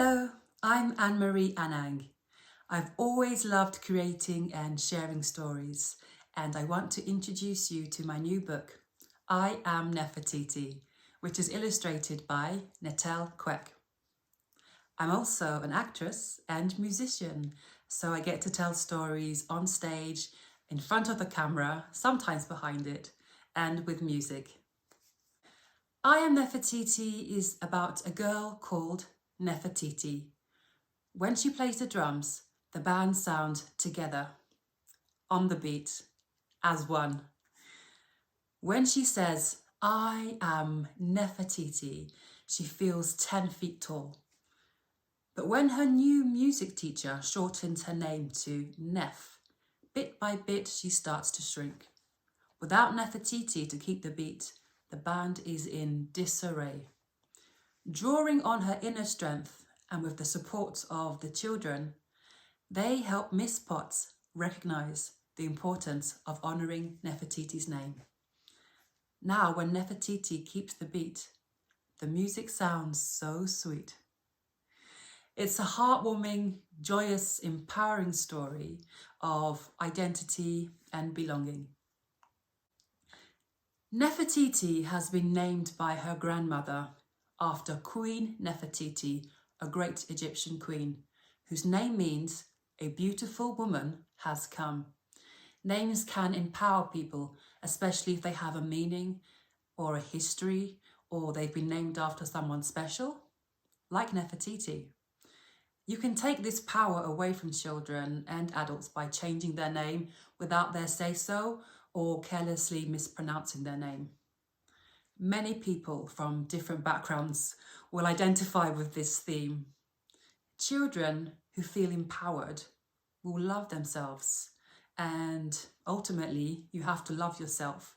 Hello, I'm Annemarie Anang. I've always loved creating and sharing stories, and I want to introduce you to my new book, I Am Nefertiti, which is illustrated by Nettel Queck. I'm also an actress and musician, so I get to tell stories on stage, in front of the camera, sometimes behind it, and with music. I Am Nefertiti is about a girl called Nefertiti. When she plays the drums, the band sound together, on the beat, as one. When she says, I am Nefertiti, she feels 10 feet tall. But when her new music teacher shortens her name to Nef, bit by bit she starts to shrink. Without Nefertiti to keep the beat, the band is in disarray. Drawing on her inner strength and with the support of the children, they help Miss Potts recognise the importance of honouring Nefertiti's name. Now, when Nefertiti keeps the beat, the music sounds so sweet. It's a heartwarming, joyous, empowering story of identity and belonging. Nefertiti has been named by her grandmother after Queen Nefertiti, a great Egyptian queen, whose name means a beautiful woman has come. Names can empower people, especially if they have a meaning or a history, or they've been named after someone special, like Nefertiti. You can take this power away from children and adults by changing their name without their say-so or carelessly mispronouncing their name. Many people from different backgrounds will identify with this theme. Children who feel empowered will love themselves, and ultimately you have to love yourself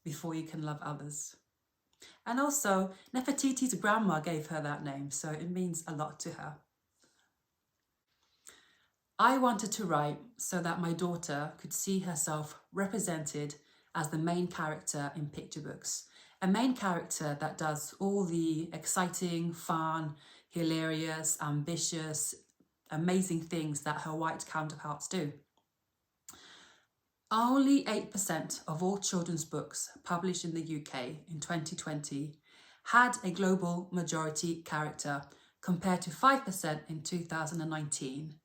before you can love others. And also, Nefertiti's grandma gave her that name, so it means a lot to her. I wanted to write so that my daughter could see herself represented as the main character in picture books, a main character that does all the exciting, fun, hilarious, ambitious, amazing things that her white counterparts do. Only 8% of all children's books published in the UK in 2020 had a global majority character, compared to 5% in 2019.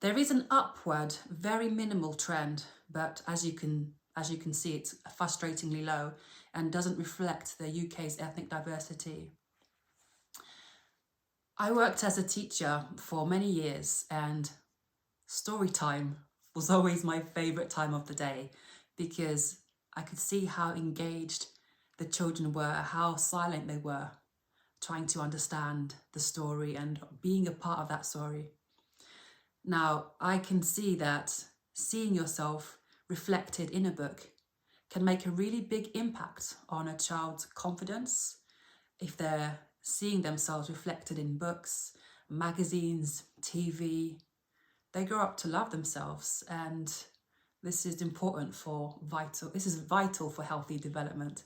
There is an upward, very minimal trend, but as you can see, it's frustratingly low and doesn't reflect the UK's ethnic diversity. I worked as a teacher for many years, and story time was always my favourite time of the day because I could see how engaged the children were, how silent they were, trying to understand the story and being a part of that story. Now, I can see that seeing yourself reflected in a book can make a really big impact on a child's confidence if they're seeing themselves reflected in books, magazines, TV. They grow up to love themselves, and this is vital for healthy development,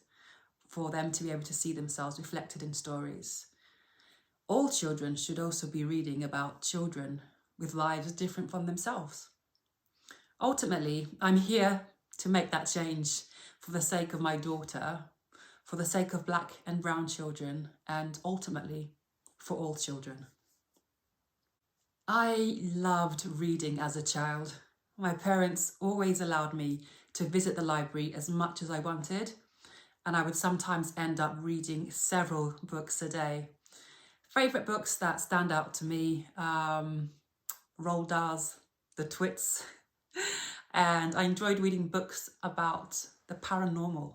for them to be able to see themselves reflected in stories. All children should also be reading about children with lives different from themselves. Ultimately, I'm here to make that change for the sake of my daughter, for the sake of Black and brown children, and ultimately for all children. I loved reading as a child. My parents always allowed me to visit the library as much as I wanted, and I would sometimes end up reading several books a day. Favourite books that stand out to me, Roald Dahl's The Twits, and I enjoyed reading books about the paranormal.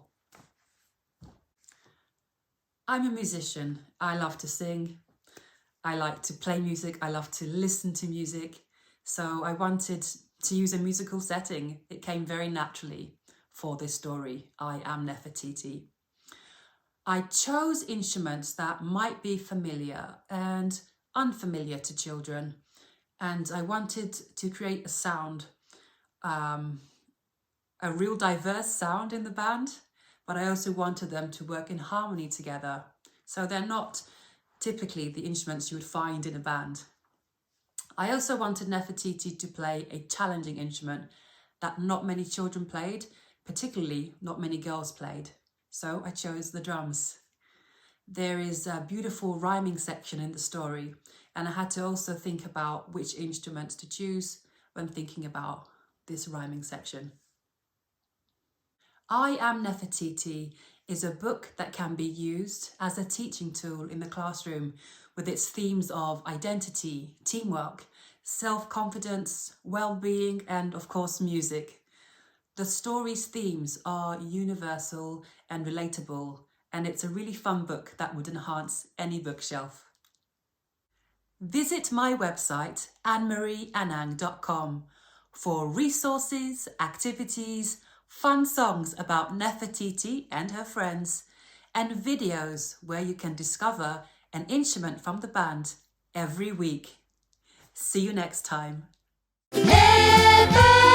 I'm a musician. I love to sing. I like to play music. I love to listen to music. So I wanted to use a musical setting. It came very naturally for this story, I Am Nefertiti. I chose instruments that might be familiar and unfamiliar to children, and I wanted to create a sound, a real diverse sound in the band, but I also wanted them to work in harmony together. So they're not typically the instruments you would find in a band. I also wanted Nefertiti to play a challenging instrument that not many children played, particularly not many girls played. So I chose the drums. There is a beautiful rhyming section in the story, and I had to also think about which instruments to choose when thinking about this rhyming section. I Am Nefertiti is a book that can be used as a teaching tool in the classroom with its themes of identity, teamwork, self-confidence, well-being, and of course music. The story's themes are universal and relatable, and it's a really fun book that would enhance any bookshelf. Visit my website annemarieanang.com for resources, activities, fun songs about Nefertiti and her friends, and videos where you can discover an instrument from the band every week. See you next time. Nefertiti.